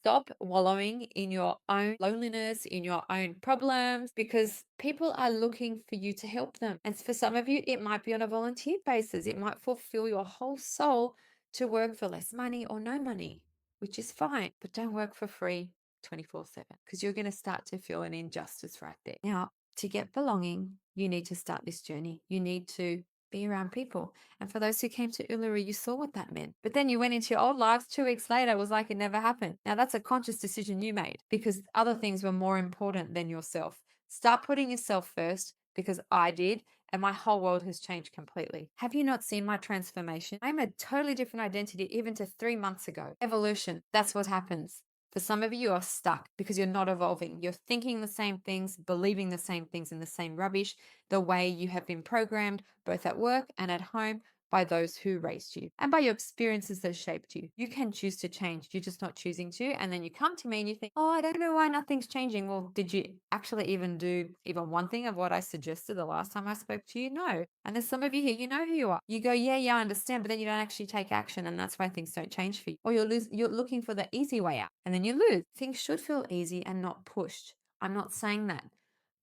Stop wallowing in your own loneliness, in your own problems, because people are looking for you to help them. And for some of you, it might be on a volunteer basis. It might fulfill your whole soul to work for less money or no money, which is fine, but don't work for free 24/7, because you're going to start to feel an injustice right there. Now, to get belonging, you need to start this journey. You need to be around people. And for those who came to Uluru, you saw what that meant. But then you went into your old lives 2 weeks later, it was like it never happened. Now, that's a conscious decision you made because other things were more important than yourself. Start putting yourself first, because I did, and my whole world has changed completely. Have you not seen my transformation? I'm a totally different identity even to 3 months ago. Evolution, that's what happens. For some of you, are stuck because you're not evolving. You're thinking the same things, believing the same things, in the same rubbish, the way you have been programmed, both at work and at home, by those who raised you and by your experiences that shaped you. You can choose to change. You're just not choosing to. And then you come to me and you think, oh, I don't know why nothing's changing. Well, did you actually even do even one thing of what I suggested the last time I spoke to you? No. And there's some of you here, you know who you are. You go, yeah, I understand, but then you don't actually take action. And that's why things don't change for you. Or you're looking for the easy way out and then you lose. Things should feel easy and not pushed. I'm not saying that.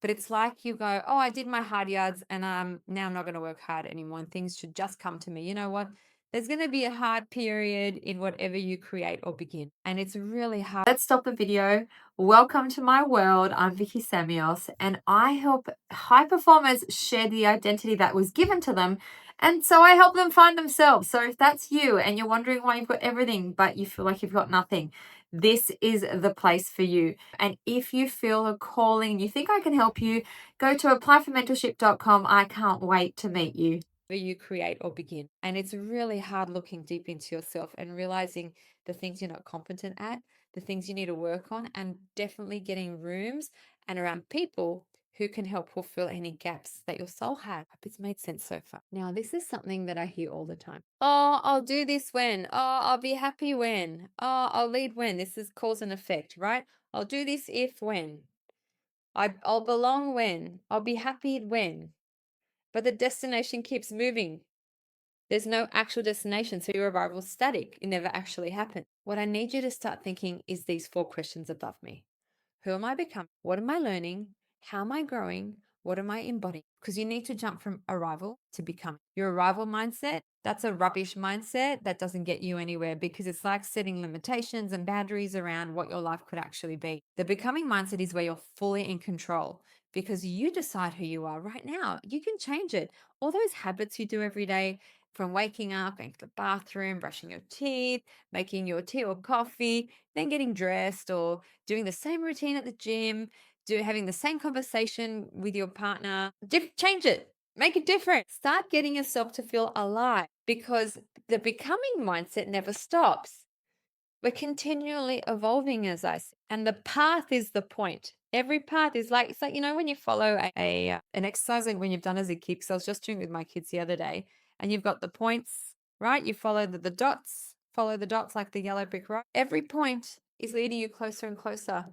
But it's like you go, oh, I did my hard yards and now I'm not going to work hard anymore and things should just come to me. You know what? There's going to be a hard period in whatever you create or begin. And it's really hard. Let's stop the video. Welcome to my world. I'm Vicky Samios and I help high performers share the identity that was given to them. And so I help them find themselves. So if that's you and you're wondering why you've got everything, but you feel like you've got nothing, this is the place for you. And if you feel a calling, you think I can help you, go to applyformentorship.com. I can't wait to meet you. You create or begin. And it's really hard looking deep into yourself and realizing the things you're not competent at, the things you need to work on, and definitely getting rooms and around people who can help fulfill any gaps that your soul had. Hope it's made sense so far. Now, this is something that I hear all the time. Oh, I'll do this when. Oh, I'll be happy when. Oh, I'll lead when. This is cause and effect, right? I'll do this if when. I'll belong when. I'll be happy when. But the destination keeps moving. There's no actual destination, so your arrival is static. It never actually happened. What I need you to start thinking is these 4 questions above me. Who am I becoming? What am I learning? How am I growing? What am I embodying? Because you need to jump from arrival to becoming. Your arrival mindset, that's a rubbish mindset that doesn't get you anywhere because it's like setting limitations and boundaries around what your life could actually be. The becoming mindset is where you're fully in control because you decide who you are right now. You can change it. All those habits you do every day, from waking up, going to the bathroom, brushing your teeth, making your tea or coffee, then getting dressed or doing the same routine at the gym, having the same conversation with your partner. Change it. Make it different. Start getting yourself to feel alive because the becoming mindset never stops. We're continually evolving, as I said, and the path is the point. Every path is like, it's like, when you follow an exercise, like when you've done as a kid, because I was just doing it with my kids the other day, and you've got the points, right? You follow the dots, follow the dots like the yellow brick road. Every point is leading you closer and closer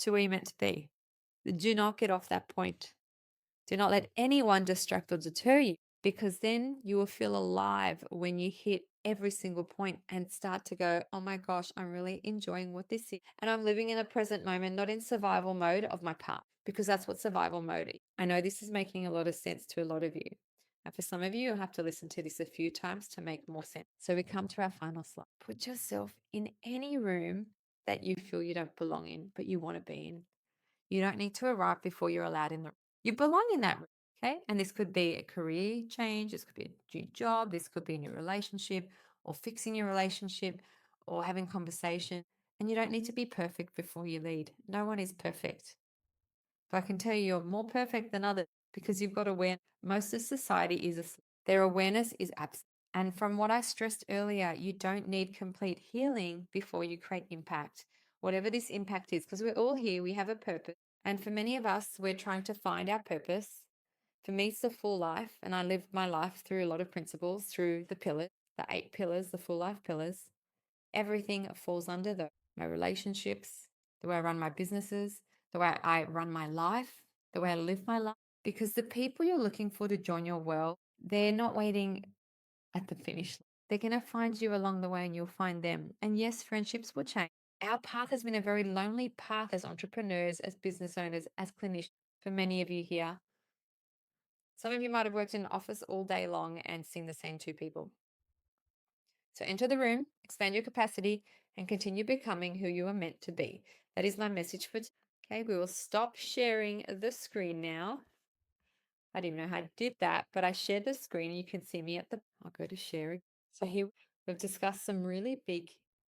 to where you're meant to be. Do not get off that point. Do not let anyone distract or deter you, because then you will feel alive when you hit every single point and start to go, oh my gosh, I'm really enjoying what this is. And I'm living in a present moment, not in survival mode of my past, because that's what survival mode is. I know this is making a lot of sense to a lot of you. And for some of you, you'll have to listen to this a few times to make more sense. So we come to our final slide. Put yourself in any room that you feel you don't belong in, but you want to be in. You don't need to arrive before you're allowed in the room. You belong in that room, okay? And this could be a career change, this could be a new job, this could be a new relationship, or fixing your relationship, or having conversation. And you don't need to be perfect before you lead. No one is perfect. But I can tell you, you're more perfect than others because you've got awareness. Most of society is asleep. Their awareness is absent. And from what I stressed earlier, you don't need complete healing before you create impact. Whatever this impact is, because we're all here, we have a purpose. And for many of us, we're trying to find our purpose. For me, it's the full life. And I lived my life through a lot of principles, through the pillars, the 8 pillars, the full life pillars. Everything falls under those. My relationships, the way I run my businesses, the way I run my life, the way I live my life. Because the people you're looking for to join your world, they're not waiting at the finish line. They're going to find you along the way and you'll find them. And yes, friendships will change. Our path has been a very lonely path as entrepreneurs, as business owners, as clinicians, for many of you here. Some of you might have worked in an office all day long and seen the same two people. So enter the room, expand your capacity, and continue becoming who you are meant to be. That is my message for today. Okay, we will stop sharing the screen now. I didn't even know how I did that, but I shared the screen. You can see me at the, I'll go to share. So here we've discussed some really big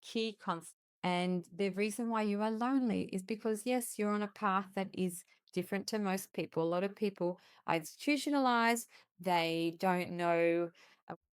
key concepts. And the reason why you are lonely is because, yes, you're on a path that is different to most people. A lot of people are institutionalized. They don't know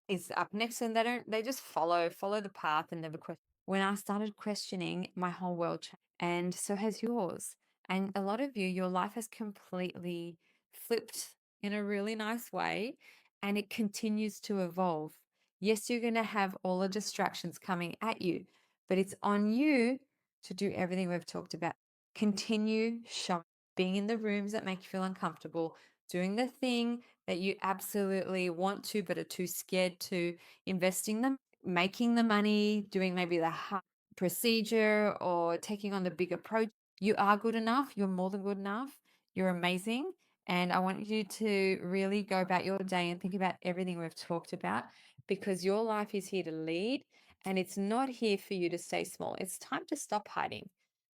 is up next and they just follow the path and never question. When I started questioning, my whole world changed. And so has yours. And a lot of you, your life has completely flipped in a really nice way, and it continues to evolve. Yes, you're going to have all the distractions coming at you, but it's on you to do everything we've talked about. Continue showing, being in the rooms that make you feel uncomfortable, doing the thing that you absolutely want to, but are too scared to, investing them, making the money, doing maybe the hard procedure or taking on the bigger project. You are good enough. You're more than good enough. You're amazing. And I want you to really go about your day and think about everything we've talked about, because your life is here to lead and it's not here for you to stay small. It's time to stop hiding.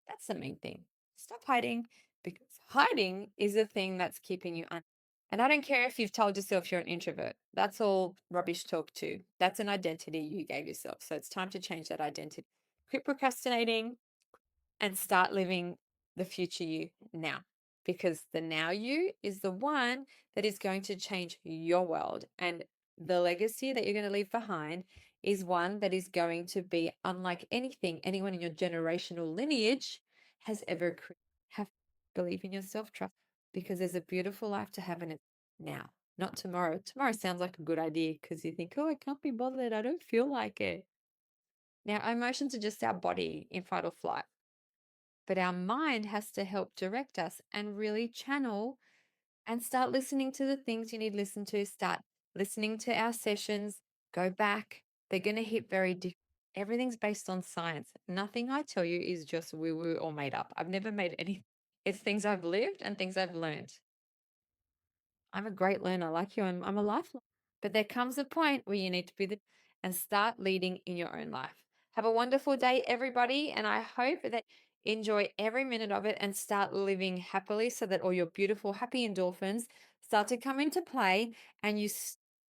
That's the main thing. Stop hiding, because hiding is the thing that's keeping you un. And I don't care if you've told yourself you're an introvert. That's all rubbish talk too. That's an identity you gave yourself. So it's time to change that identity. Quit procrastinating and start living the future you now, because the now you is the one that is going to change your world, and the legacy that you're going to leave behind is one that is going to be unlike anything anyone in your generational lineage has ever created. Have believe in yourself, trust, because there's a beautiful life to have in it now, not tomorrow. Tomorrow sounds like a good idea because you think, oh, I can't be bothered, I don't feel like it. Now, our emotions are just our body in fight or flight, but our mind has to help direct us and really channel and start listening to the things you need to listen to. Start listening to our sessions, go back. They're going to hit very different. Everything's based on science. Nothing I tell you is just woo woo or made up. I've never made anything. It's things I've lived and things I've learned. I'm a great learner like you. I'm a lifelong. But there comes a point where you need to be the and start leading in your own life. Have a wonderful day, everybody. And I hope that enjoy every minute of it and start living happily, so that all your beautiful, happy endorphins start to come into play and you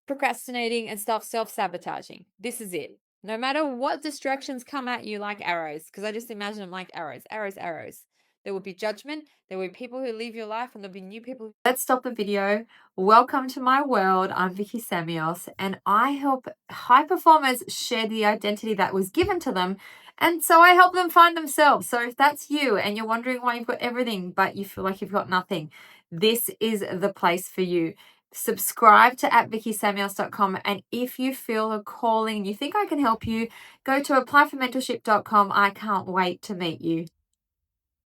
procrastinating and stop self-sabotaging. This is it. No matter what distractions come at you like arrows, because I just imagine them like arrows, arrows, arrows. There will be judgment. There will be people who leave your life, and there'll be new people. Let's stop the video. Welcome to my world. I'm Vicky Samios, and I help high performers share the identity that was given to them. And so I help them find themselves. So if that's you and you're wondering why you've got everything, but you feel like you've got nothing, this is the place for you. Subscribe to @vickysamios.com. And if you feel a calling and you think I can help you, go to applyformentorship.com. I can't wait to meet you.